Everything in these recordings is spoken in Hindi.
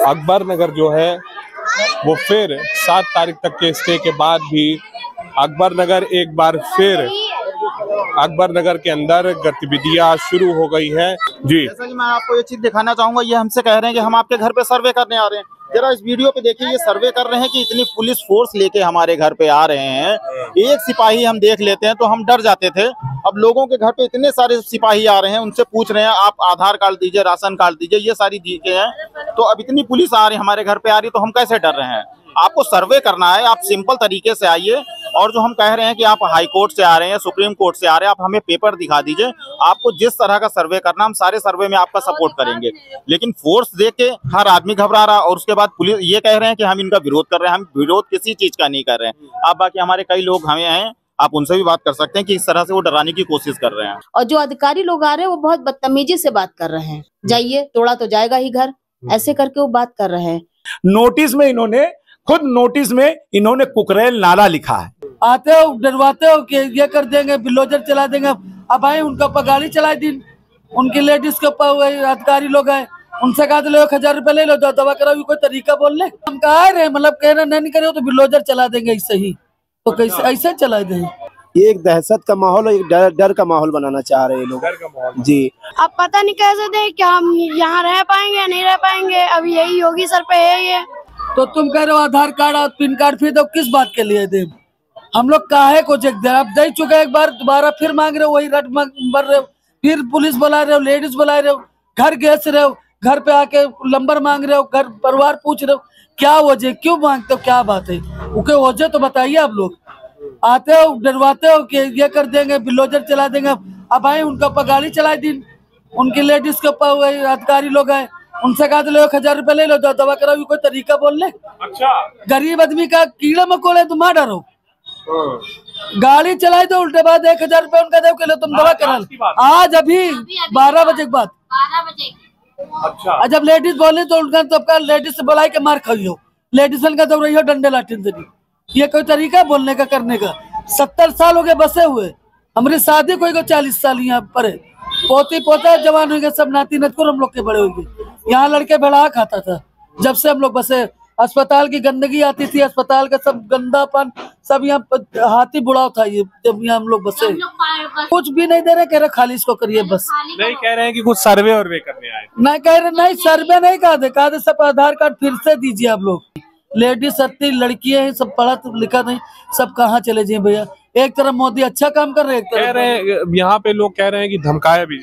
अकबर नगर जो है वो फिर 7 तारीख तक के स्टे के बाद भी अकबर नगर एक बार फिर अकबर नगर के अंदर गतिविधियां शुरू हो गई है। जी, जैसा कि मैं आपको ये चीज दिखाना चाहूंगा, ये हमसे कह रहे हैं कि हम आपके घर पे सर्वे करने आ रहे हैं। जरा इस वीडियो पे देखिए, ये सर्वे कर रहे हैं कि इतनी पुलिस फोर्स लेके हमारे घर पे आ रहे हैं। एक सिपाही हम देख लेते हैं तो हम डर जाते थे, अब लोगों के घर पे इतने सारे सिपाही आ रहे हैं, उनसे पूछ रहे हैं आप आधार कार्ड दीजिए, राशन कार्ड दीजिए, ये सारी चीजें हैं। तो अब इतनी पुलिस आ रही है हमारे घर पे आ रही है, तो हम कैसे डर रहे हैं? आपको सर्वे करना है, आप सिंपल तरीके से आइए। और जो हम कह रहे हैं कि आप हाई कोर्ट से आ रहे हैं, सुप्रीम कोर्ट से आ रहे हैं, आप हमें पेपर दिखा दीजिए। आपको जिस तरह का सर्वे करना, हम सारे सर्वे में आपका सपोर्ट करेंगे। लेकिन फोर्स देख के हर आदमी घबरा रहा, और उसके बाद पुलिस ये कह रहे हैं कि हम इनका विरोध कर रहे हैं। हम विरोध किसी चीज का नहीं कर रहे हैं। अब बाकी हमारे कई लोग हमें हैं, आप उनसे भी बात कर सकते हैं कि इस तरह से वो डराने की कोशिश कर रहे हैं। और जो अधिकारी लोग आ रहे हैं वो बहुत बदतमीजी से बात कर रहे हैं। जाइए, तोड़ा तो जाएगा ही घर, ऐसे करके वो बात कर रहे हैं। नोटिस में इन्होंने कुकरेल नाला लिखा है। आते हो, डरवाते हो कि ये कर देंगे, बिल्डोजर चला देंगे। अब आए उनका ऊपर गाड़ी चलाई दी, उनकी लेडीज के ऊपर अधिकारी लोग आए, उनसे कहा तो 1000 रुपए ले लो, दवा कराओ। कोई तरीका बोलने हम कह रहे हैं, मतलब कह रहे नहीं करे तो बिल्डोजर चला देंगे। ऐसे ही तो कैसे ऐसे चला देंगे? ये एक दहशत का माहौल, एक डर का माहौल बनाना चाह रहे हैं लोग। जी, अब पता नहीं कैसे दे, क्या हम यहाँ रह पाएंगे या नहीं रह पाएंगे। अब यही योगी सर पे है ये। तो तुम कह रहे हो आधार कार्ड और पिन कार्ड, फिर तो किस बात के लिए दे? हम लोग काहे को चेक दे? आप दे चुके एक बार, दोबारा फिर मांग रहे हो, वही रट भर रहे हो। फिर पुलिस बुला रहे हो, लेडीज बुला रहे हो, घर गेस रहे हो, घर पे आके नंबर मांग रहे हो, घर परिवार पूछ रहे हो। क्या वजह, क्यों मांगते हो, क्या बात है? उनके वजह तो बताइए। आप लोग आते हो, डरवाते हो कि ये कर देंगे, बिल्डोजर चला देंगे। अब आए उनका ऊपर गाड़ी चलाई दी, उनकी लेडीज के ऊपर अधिकारी लोग आए, उनसे कहा तो 1000 रुपए ले लो, दवा कराओ। कोई तरीका बोलने? अच्छा, गरीब आदमी का कीड़ा मकोड़े, तुम आ डरो। गाड़ी चलाई तो उल्टे बाद 1000 रुपए उनका दे के लो, तुम दवा करा। आज अभी 12 बजे के बाद। 12 बजे। अच्छा, जब लेडीज बोले तो उनका तो आपका लेडीज से बुलाई के मार खाइयो, लेडीज का दौड़ रही हो डंडे लाठी से। ये कोई तरीका बोलने का, करने का? 70 साल हो गए बसे हुए, हमारी शादी कोई को 40 साल यहाँ पर है। पोती पोता जवान हो गए, सब नाती नतकुर हम लोग के बड़े हो गए। यहाँ लड़के बेड़ा खाता था जब से हम लोग बसे। अस्पताल की गंदगी आती थी, अस्पताल का सब गंदापन, सब यहाँ हाथी बुढ़ाव था। ये जब यहाँ हम लोग बसे, कुछ भी नहीं दे रहे, कह रहे खाली इसको करिए बस। नहीं कह रहे हैं कि कुछ सर्वे और वे करने आए? नहीं कह रहे, नहीं सर्वे नहीं कहा थे सब आधार कार्ड फिर से दीजिए आप लोग। लेडीज सत्ती लड़कियां हैं, सब पढ़ा लिखा नहीं, सब कहाँ चले जाए भैया? एक तरफ मोदी अच्छा काम कर रहे हैं, कह रहे हैं यहाँ पे लोग कह रहे हैं कि धमकाया भी,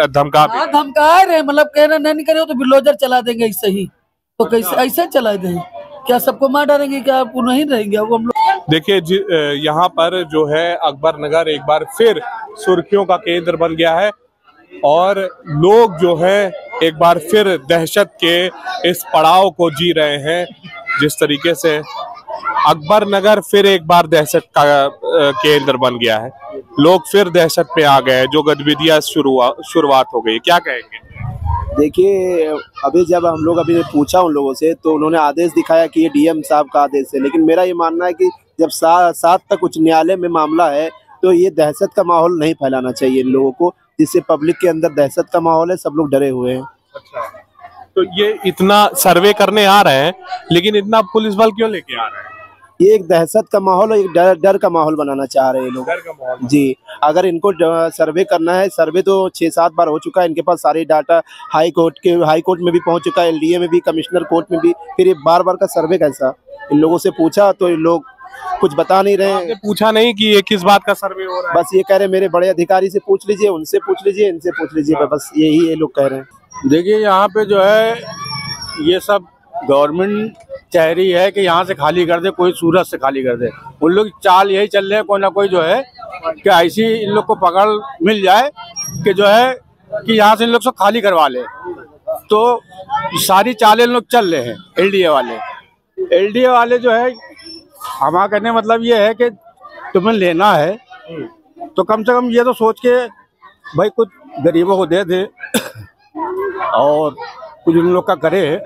धमका रहे हैं, मतलब कह रहे नहीं करे तो बिल्डोजर चला देंगे। ऐसे ही तो कैसे ऐसे चला देंगे? क्या सबको मार डालेंगे? क्या आप नहीं रहेंगे? अब हम लोग देखिए, यहाँ पर जो है अकबर नगर एक बार फिर सुर्खियों का केंद्र बन गया है, और लोग जो है एक बार फिर दहशत के इस पड़ाव को जी रहे हैं। जिस तरीके से अकबर नगर फिर एक बार दहशत का केंद्र बन गया है, लोग फिर दहशत पे आ गए, जो गतिविधियां शुरुआत हो गई। क्या कहेंगे? देखिए, अभी जब हम लोग अभी पूछा उन लोगों से तो उन्होंने आदेश दिखाया कि ये डीएम साहब का आदेश है। लेकिन मेरा ये मानना है कि जब 7 तक उच्च न्यायालय में मामला है तो ये दहशत का माहौल नहीं फैलाना चाहिए इन लोगों को, जिससे पब्लिक के अंदर दहशत का माहौल है, सब लोग डरे हुए हैं। अच्छा, तो ये इतना सर्वे करने आ रहे हैं, लेकिन इतना पुलिस बल क्यों लेके आ रहे हैं? ये एक दहशत का माहौल, एक डर का माहौल बनाना चाह रहे हैं लोग। जी, अगर इनको सर्वे करना है, सर्वे तो 6-7 बार हो चुका है, इनके पास सारे डाटा हाई कोर्ट में भी पहुंच चुका है, एलडीए में भी, कमिश्नर कोर्ट में भी। फिर ये बार का सर्वे कैसा? इन लोगों से पूछा तो इन लोग कुछ बता नहीं रहे हैं। पूछा नहीं कि ये किस बात का सर्वे हो रहा है? बस ये कह रहे हैं मेरे बड़े अधिकारी से पूछ लीजिए, उनसे पूछ लीजिए, इनसे पूछ लीजिए, बस यही ये लोग कह रहे हैं। देखिए, यहाँ पे जो है ये सब गवर्नमेंट चाह रही है कि यहाँ से खाली कर दे, कोई सूरत से खाली कर दे। उन लोग चाल यही चल रहे हैं, कोई ना कोई जो है कि ऐसी इन लोग को पकड़ मिल जाए कि जो है कि यहाँ से इन लोग से खाली करवा ले। तो सारी चालें इन लोग चल रहे हैं। एलडीए वाले जो है, हमारा कहने मतलब ये है कि तुम्हें लेना है तो कम से कम ये तो सोच के भाई कुछ गरीबों को दे दे और कुछ उन लोग का करे।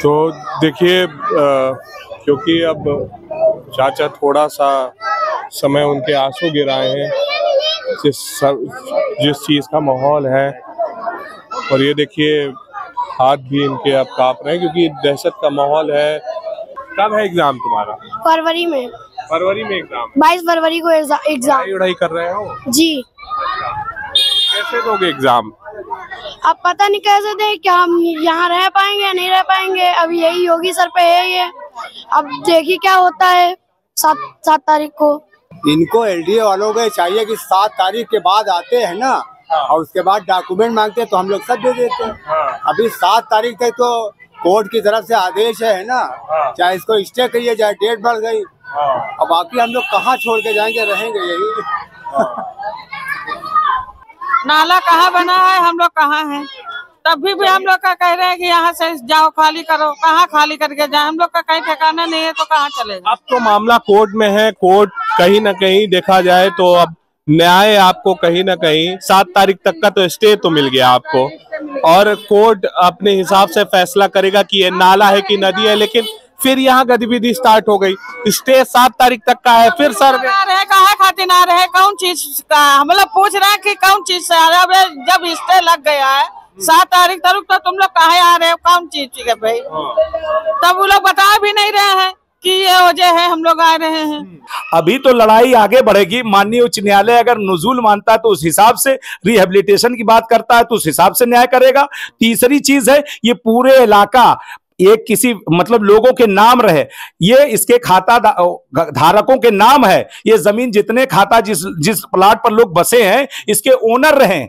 तो देखिए, क्योंकि अब चाचा थोड़ा सा समय उनके आंसू गिराए हैं जिस चीज का माहौल है। और ये देखिए हाथ भी इनके अब कांप रहे हैं क्योंकि दहशत का माहौल है। कब है एग्जाम तुम्हारा? फरवरी में। फरवरी में एग्जाम? 22 फरवरी को एग्जाम। पढ़ाई कर रहे हो? जी। कैसे दोगे एग्जाम? अब पता नहीं कैसे दे, क्या हम यहाँ रह पाएंगे या नहीं रह पाएंगे। अब यही योगी सर पे है ये, अब देखिए क्या होता है 7 तारीख को। इनको एलडीए वालों को चाहिए कि 7 तारीख के बाद आते हैं ना, और उसके बाद डॉक्यूमेंट मांगते हैं तो हम लोग सब दे देते हैं। अभी 7 तारीख तक तो कोर्ट की तरफ से आदेश है ना, चाहे इसको स्टे करिए चाहे डेट बढ़ गई। और बाकी हम लोग कहाँ छोड़ के जाएंगे, रहेंगे यही। नाला कहाँ बना है, हम लोग कहाँ हैं, तब भी हम लोग का कह रहे हैं कि यहाँ से जाओ खाली करो। कहाँ खाली करके जाए, हम लोग का कहीं ठिकाना नहीं है तो कहाँ चलेगा। अब तो मामला कोर्ट में है, कोर्ट कहीं ना कहीं देखा जाए तो अब न्याय आपको कहीं ना कहीं 7 तारीख तक का तो स्टे तो मिल गया आपको, और कोर्ट अपने हिसाब से फैसला करेगा कि ये नाला है कि नदी है। लेकिन फिर यहाँ गतिविधि स्टार्ट हो गई, स्टे 7 तारीख तक का है। फिर सर रहे कहा खातिर ना रहे, कौन चीज का हम लोग पूछ रहे हैं कि कौन चीज से आ रहे हैं। जब स्टे लग गया है 7 तारीख तक तो तुम लोग कहाँ आ रहे हो, कौन चीज के भाई? तब वो लोग बता भी नहीं रहे हैं कि ये वजह है हम लोग आ रहे हैं। अभी तो लड़ाई आगे बढ़ेगी। माननीय उच्च न्यायालय अगर नुजूल मानता है तो उस हिसाब से, रिहेबिलिटेशन की बात करता है तो उस हिसाब से न्याय करेगा। तीसरी चीज है, ये पूरे इलाका एक किसी मतलब लोगों के नाम रहे, ये इसके खाता धारकों के नाम है। ये जमीन जितने खाता जिस प्लाट पर लोग बसे हैं इसके ओनर रहे,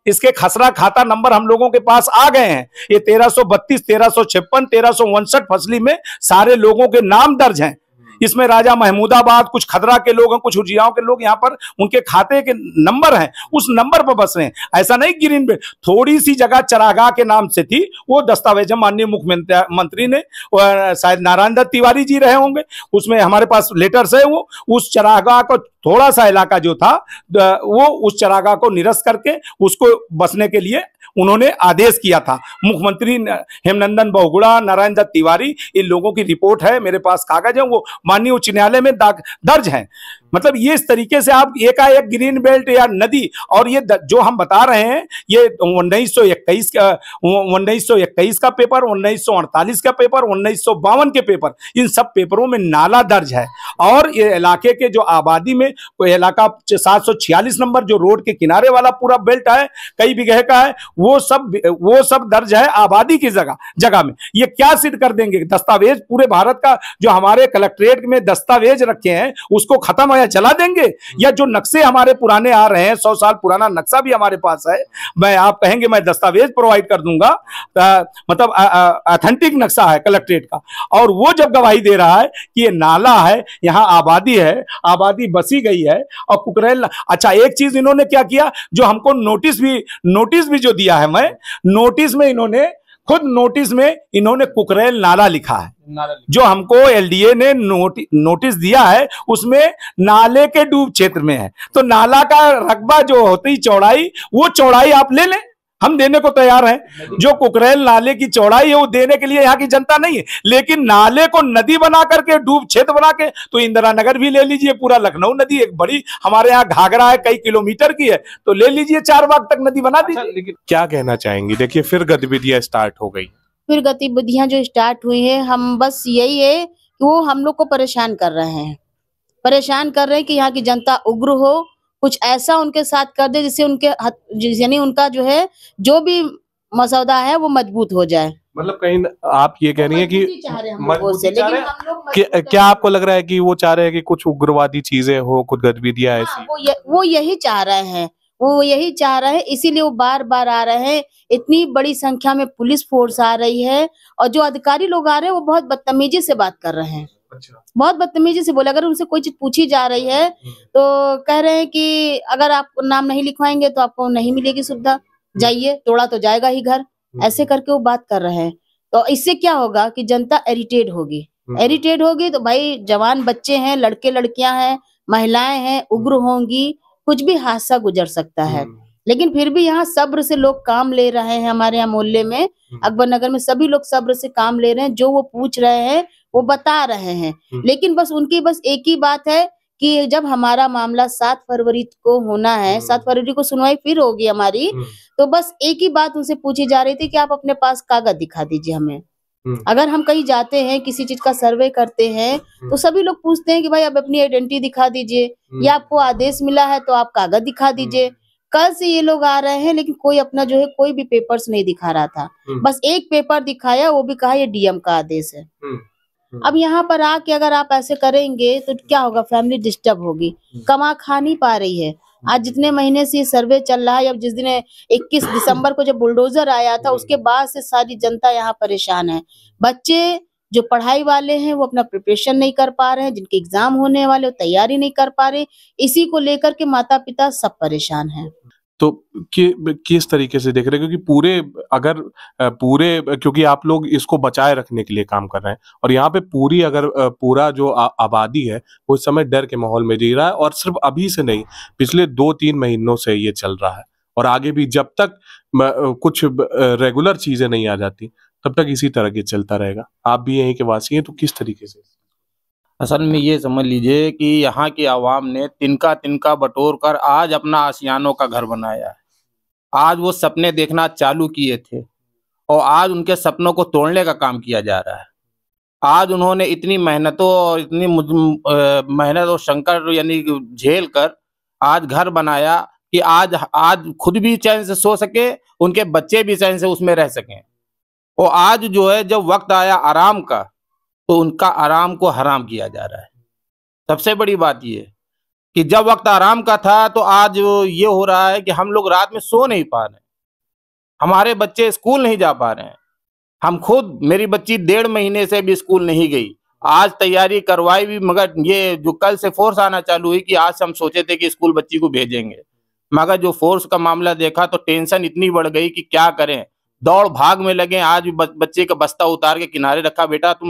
इसके खसरा खाता नंबर हम लोगों के पास आ गए हैं। ये 1332, 1356, 1359 फसली में सारे लोगों के नाम दर्ज हैं। इसमें राजा महमूदाबाद, कुछ खदरा के लोग हैं, कुछ हुजियाओं के लोग यहाँ पर उनके खाते के नंबर हैं, उस नंबर पर बस रहे हैं। ऐसा नहीं ग्रीन बेल्ट, थोड़ी सी जगह चरागाह के नाम से थी, वो दस्तावेज माननीय मुख्यमंत्री ने, शायद नारायण दत्त तिवारी जी रहे होंगे, उसमें हमारे पास लेटर्स है। वो उस चरागाह को थोड़ा सा इलाका जो था वो उस चरागाह को निरस्त करके उसको बसने के लिए उन्होंने आदेश किया था। मुख्यमंत्री हेमनंदन बहुगुणा, नारायण दत्त तिवारी, इन लोगों की रिपोर्ट है मेरे पास, कागज है, वो माननीय उच्च न्यायालय में दर्ज है। मतलब ये इस तरीके से आप एकाएक ग्रीन बेल्ट या नदी, और ये जो हम बता रहे हैं ये 1921 का पेपर, 1948 का पेपर, 1952 के पेपर, इन सब पेपरों में नाला दर्ज है। और ये इलाके के जो आबादी में कोई इलाका 746 नंबर जो रोड के किनारे वाला पूरा बेल्ट है, कई बीघे का है, वो सब दर्ज है आबादी की जगह में। ये क्या सिद्ध कर देंगे? दस्तावेज पूरे भारत का जो हमारे कलेक्ट्रेट में दस्तावेज रखे हैं उसको खत्म या चला देंगे? या जो नक्शे हमारे पुराने आ रहे हैं, 100 साल पुराना नक्शा भी हमारे पास है, मैं आप कहेंगे मैं दस्तावेज प्रोवाइड कर दूंगा, मतलब ऑथेंटिक नक्शा है कलेक्ट्रेट का, और वो जब गवाही दे रहा है कि ये नाला है, यहाँ आबादी है, आबादी बसी गई है, और कुकरेल। अच्छा, एक चीज इन्होंने क्या किया, जो हमको नोटिस भी जो दिया है, मैं नोटिस में इन्होंने कुकरेल नाला लिखा है। जो हमको एलडीए ने नोटिस दिया है उसमें नाले के डूब क्षेत्र में है, तो नाला का रकबा जो होती चौड़ाई, वो चौड़ाई आप ले लें, हम देने को तैयार हैं। जो कुकरेल नाले की चौड़ाई है वो देने के लिए यहाँ की जनता नहीं है, लेकिन नाले को नदी बना करके, डूब क्षेत्र बना के, तो इंदिरा नगर भी ले लीजिए, पूरा लखनऊ नदी एक बड़ी हमारे यहाँ घाघरा है, कई किलोमीटर की है, तो ले लीजिए, 4 बाग तक नदी बना दीजिए। लेकिन क्या कहना चाहेंगे? देखिए फिर गतिविधियां स्टार्ट हो गई, फिर गतिविधियां जो स्टार्ट हुई है, हम बस यही है कि वो हम लोग को परेशान कर रहे हैं कि यहाँ की जनता उग्र हो, कुछ ऐसा उनके साथ कर दे जिससे यानी उनका जो है जो भी मसौदा है वो मजबूत हो जाए। मतलब कहीं आप ये कह रही है कि मजबूती चाह रहे हैं, क्या आपको लग रहा है कि वो चाह रहे हैं कि कुछ उग्रवादी चीजें हो, कुछ गतिविधियां ऐसी? वो यही चाह रहे हैं, इसीलिए वो बार बार आ रहे हैं। इतनी बड़ी संख्या में पुलिस फोर्स आ रही है, और जो अधिकारी लोग आ रहे हैं वो बहुत बदतमीजी से बात कर रहे हैं। अच्छा। बहुत बदतमीजी से बोले, अगर उनसे कोई चीज पूछी जा रही है तो कह रहे हैं कि अगर आप नाम नहीं लिखवाएंगे तो आपको नहीं मिलेगी सुविधा, जाइए, तोड़ा तो जाएगा ही घर, ऐसे करके वो बात कर रहे हैं। तो इससे क्या होगा कि जनता इरिटेट होगी तो भाई जवान बच्चे हैं, लड़के लड़कियां हैं, महिलाएं हैं, उग्र होंगी, कुछ भी हादसा गुजर सकता है। लेकिन फिर भी यहाँ सब्र से लोग काम ले रहे हैं। हमारे यहाँ मोहल्ले में, अकबर नगर में सभी लोग सब्र से काम ले रहे हैं। जो वो पूछ रहे हैं वो बता रहे हैं। लेकिन बस उनकी बस एक ही बात है कि जब हमारा मामला 7 फरवरी को होना है, 7 फरवरी को सुनवाई फिर होगी हमारी, तो बस एक ही बात उनसे पूछी जा रही थी कि आप अपने पास कागज दिखा दीजिए हमें। अगर हम कहीं जाते हैं, किसी चीज का सर्वे करते हैं, तो सभी लोग पूछते हैं कि भाई आप अपनी आइडेंटिटी दिखा दीजिए, या आपको आदेश मिला है तो आप कागज दिखा दीजिए। कल से ये लोग आ रहे हैं, लेकिन कोई अपना जो है कोई भी पेपर्स नहीं दिखा रहा था। बस एक पेपर दिखाया, वो भी कहा ये डीएम का आदेश है। अब यहाँ पर आके अगर आप ऐसे करेंगे तो क्या होगा, फैमिली डिस्टर्ब होगी, कमा खा नहीं पा रही है। आज जितने महीने से ये सर्वे चल रहा है, अब जिस दिन 21 दिसंबर को जब बुलडोजर आया था, उसके बाद से सारी जनता यहाँ परेशान है। बच्चे जो पढ़ाई वाले हैं वो अपना प्रिपरेशन नहीं कर पा रहे हैं, जिनके एग्जाम होने वाले वो तैयारी नहीं कर पा रहे। इसी को लेकर के माता पिता सब परेशान हैं। तो किस तरीके से देख रहे हैं, क्योंकि क्योंकि आप लोग इसको बचाए रखने के लिए काम कर रहे हैं, और यहाँ पे पूरा जो आबादी है वो इस समय डर के माहौल में जी रहा है, और सिर्फ अभी से नहीं, पिछले 2-3 महीनों से ये चल रहा है, और आगे भी जब तक कुछ रेगुलर चीजें नहीं आ जाती तब तक इसी तरह के चलता रहेगा। आप भी यहीं के वासी हैं, तो किस तरीके से? असल में ये समझ लीजिए कि यहाँ की आवाम ने तिनका तिनका बटोर कर आज अपना आशियानों का घर बनाया है। आज वो सपने देखना चालू किए थे और आज उनके सपनों को तोड़ने का काम किया जा रहा है। आज उन्होंने इतनी मेहनतों और इतनी मेहनत और संकट यानी झेल कर आज घर बनाया कि आज खुद भी चैन से सो सके, उनके बच्चे भी चैन से उसमें रह सकें। और आज जो है जब वक्त आया आराम का, तो उनका आराम को हराम किया जा रहा है। सबसे बड़ी बात ये कि जब वक्त आराम का था तो आज ये हो रहा है कि हम लोग रात में सो नहीं पा रहे, हमारे बच्चे स्कूल नहीं जा पा रहे हैं। हम खुद, मेरी बच्ची 1.5 महीने से भी स्कूल नहीं गई, आज तैयारी करवाई भी, मगर ये जो कल से फोर्स आना चालू हुई कि आज हम सोचे थे कि स्कूल बच्ची को भेजेंगे, मगर जो फोर्स का मामला देखा तो टेंशन इतनी बढ़ गई कि क्या करें, दौड़ भाग में लगे। आज बच्चे का बस्ता उतार के किनारे रखा, बेटा तुम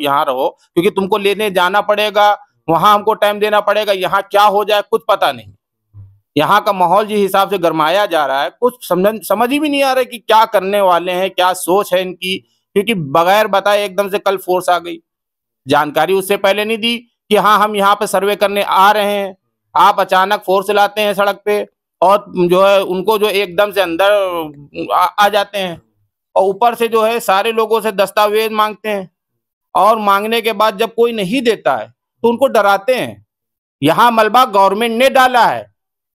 यहाँ रहो क्योंकि तुमको लेने जाना पड़ेगा, वहां हमको टाइम देना पड़ेगा, यहाँ क्या हो जाए कुछ पता नहीं। यहाँ का माहौल जिस हिसाब से गरमाया जा रहा है, कुछ समझ ही भी नहीं आ रहा है कि क्या करने वाले हैं, क्या सोच है इनकी, क्योंकि बगैर बताए एकदम से कल फोर्स आ गई। जानकारी उससे पहले नहीं दी कि हाँ हम यहाँ पे सर्वे करने आ रहे हैं, आप अचानक फोर्स लाते हैं सड़क पे और जो है उनको जो एकदम से अंदर आ जाते हैं, और ऊपर से जो है सारे लोगों से दस्तावेज मांगते हैं, और मांगने के बाद जब कोई नहीं देता है तो उनको डराते हैं। यहाँ मलबा गवर्नमेंट ने डाला है,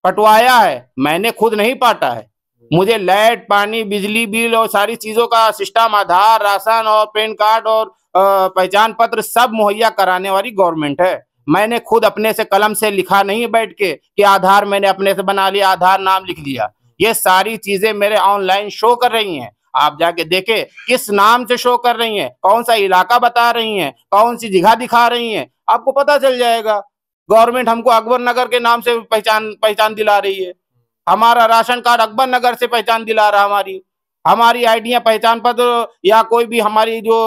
पटवाया है, मैंने खुद नहीं पाटा है। मुझे लाइट, पानी, बिजली बिल और सारी चीजों का सिस्टम, आधार, राशन और पैन कार्ड और पहचान पत्र सब मुहैया कराने वाली गवर्नमेंट है। मैंने खुद अपने से कलम से लिखा नहीं बैठ के कि आधार मैंने अपने से बना लिया, आधार नाम लिख लिया। ये सारी चीजें मेरे ऑनलाइन शो कर रही हैं, आप जाके देखें किस नाम से शो कर रही हैं, कौन सा इलाका बता रही हैं, कौन सी जगह दिखा रही हैं, आपको पता चल जाएगा। गवर्नमेंट हमको अकबर नगर के नाम से पहचान दिला रही है, हमारा राशन कार्ड अकबर नगर से पहचान दिला रहा, हमारी आईडियां, पहचान पत्र या कोई भी हमारी जो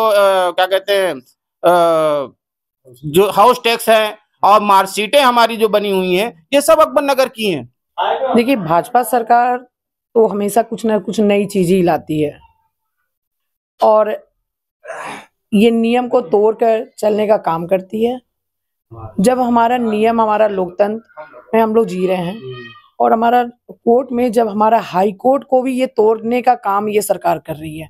क्या कहते हैं जो हाउस टैक्स है और मार्कशीटें हमारी जो बनी हुई हैं, ये सब अकबर नगर की हैं। देखिए, भाजपा सरकार तो हमेशा कुछ ना कुछ नई चीजें ही लाती है और ये नियम को तोड़कर चलने का काम करती है। जब हमारा नियम, हमारा लोकतंत्र में हम लोग जी रहे हैं और हमारा कोर्ट में, जब हमारा हाई कोर्ट को भी ये तोड़ने का काम ये सरकार कर रही है।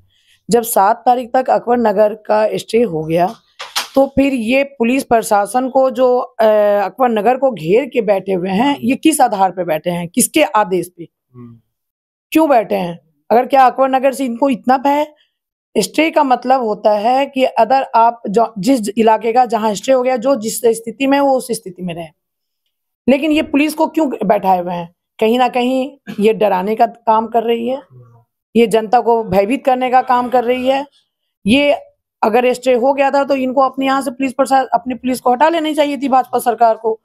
जब 7 तारीख तक अकबर नगर का स्टे हो गया तो फिर ये पुलिस प्रशासन को जो अकबर नगर को घेर के बैठे हुए हैं, ये किस आधार पे बैठे हैं, किसके आदेश पे, क्यों बैठे हैं? अगर क्या अकबर नगर से इनको इतना भय? स्टे का मतलब होता है कि अगर आप जिस इलाके का जहां स्टे हो गया, जो जिस स्थिति में वो उस स्थिति में रहे। लेकिन ये पुलिस को क्यों बैठाए हुए हैं? कहीं ना कहीं ये डराने का काम कर रही है, ये जनता को भयभीत करने का काम कर रही है। ये अगर स्टे हो गया था तो इनको अपने यहाँ से अपनी पुलिस को हटा लेनी चाहिए थी भाजपा सरकार को।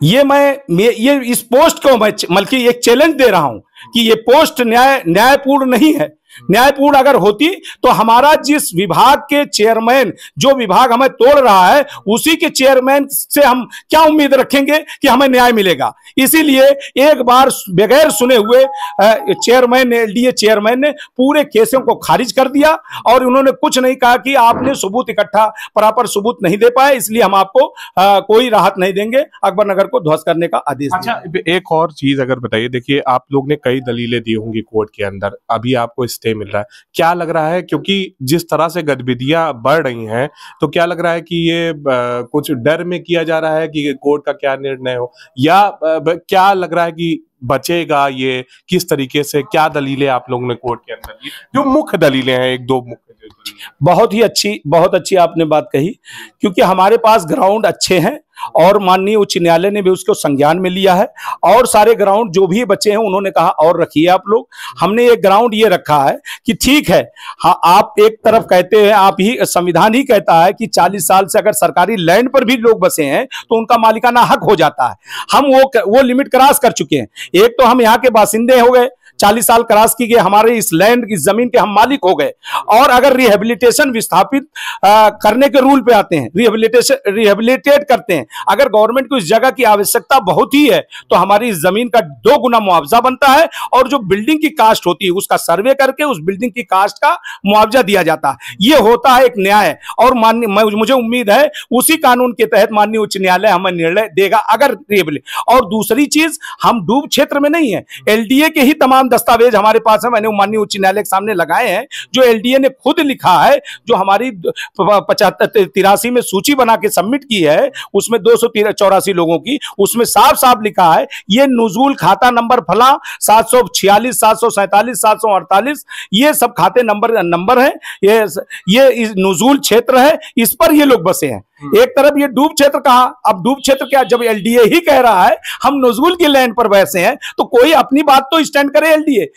ये इस पोस्ट को मैं बल्कि एक चैलेंज दे रहा हूं कि ये पोस्ट न्यायपूर्ण नहीं है, न्यायपूर्ण अगर होती तो हमारा जिस विभाग के चेयरमैन, जो विभाग हमें तोड़ रहा है, उसी के चेयरमैन से हम क्या उम्मीद रखेंगे कि हमें न्याय मिलेगा। इसीलिए एक बार बगैर सुने हुए चेयरमैन ने, एलडीए चेयरमैन ने पूरे केसों को खारिज कर दिया और उन्होंने कुछ नहीं कहा कि आपने सबूत इकट्ठा, प्रॉपर सबूत नहीं दे पाए, इसलिए हम आपको कोई राहत नहीं देंगे, अकबर नगर को ध्वस्त करने का आदेश दिया। अच्छा, एक और चीज अगर बताइए, देखिए आप लोग ने कई दलीलें दी होंगी कोर्ट के अंदर, अभी आपको स्टे मिल रहा है, क्या लग रहा है, क्योंकि जिस तरह से गतिविधियां बढ़ रही हैं, तो क्या लग रहा है कि ये कुछ डर में किया जा रहा है कि कोर्ट का क्या निर्णय हो, या क्या लग रहा है कि बचेगा ये, किस तरीके से, क्या दलीलें आप लोगों ने कोर्ट के अंदर दी, जो मुख्य दलीलें हैं, एक दो मुख्य? बहुत अच्छी आपने बात कही, क्योंकि हमारे पास ग्राउंड अच्छे हैं और माननीय उच्च न्यायालय ने भी उसको संज्ञान में लिया है, और सारे ग्राउंड जो भी बचे हैं उन्होंने कहा और रखिए आप लोग। हमने एक ग्राउंड ये रखा है कि ठीक है, हाँ, आप एक तरफ कहते हैं, आप ही संविधान ही कहता है कि 40 साल से अगर सरकारी लैंड पर भी लोग बसे हैं तो उनका मालिकाना हक हो जाता है। हम वो लिमिट क्रॉस कर चुके हैं। एक तो हम यहाँ के बासिंदे हो गए, 40 साल क्रॉस की गए, हमारे इस लैंड, इस जमीन के हम मालिक हो गए, और अगर रिहेबिलिटेशन विस्थापित करने के रूल पे आते हैं, रिहेबिलिटेट करते हैं, अगर गवर्नमेंट को इस जगह की आवश्यकता बहुत ही है तो हमारी इस जमीन का 2 गुना मुआवजा बनता है, और जो बिल्डिंग की कास्ट होती है उसका सर्वे करके उस बिल्डिंग की कास्ट का मुआवजा दिया जाता है। यह होता है एक न्याय, और मुझे उम्मीद है उसी कानून के तहत माननीय उच्च न्यायालय हमें निर्णय देगा। अगर और दूसरी चीज, हम डूब क्षेत्र में नहीं है, एलडीए के ही तमाम दस्तावेज हमारे पास है, मैंने माननीय उच्च न्यायालय के सामने लगाए हैं, जो एलडीए ने खुद लिखा है, जो हमारी 83 में सूची बना के सबमिट की है, उसमें 284 लोगों की, उसमें साफ साफ लिखा है ये नुजूल खाता नंबर फला 746, 747, 748, ये सब खाते नंबर है, ये नुजूल क्षेत्र है, इस पर ये लोग बसे हैं। एक तरफ ये डूब क्षेत्र कहा, अब डूब क्षेत्र क्या, जब एलडीए ही कह रहा है हम नजुल की लैंड पर बैसे हैं, तो कोई अपनी बात तो स्टैंड करे एलडीए।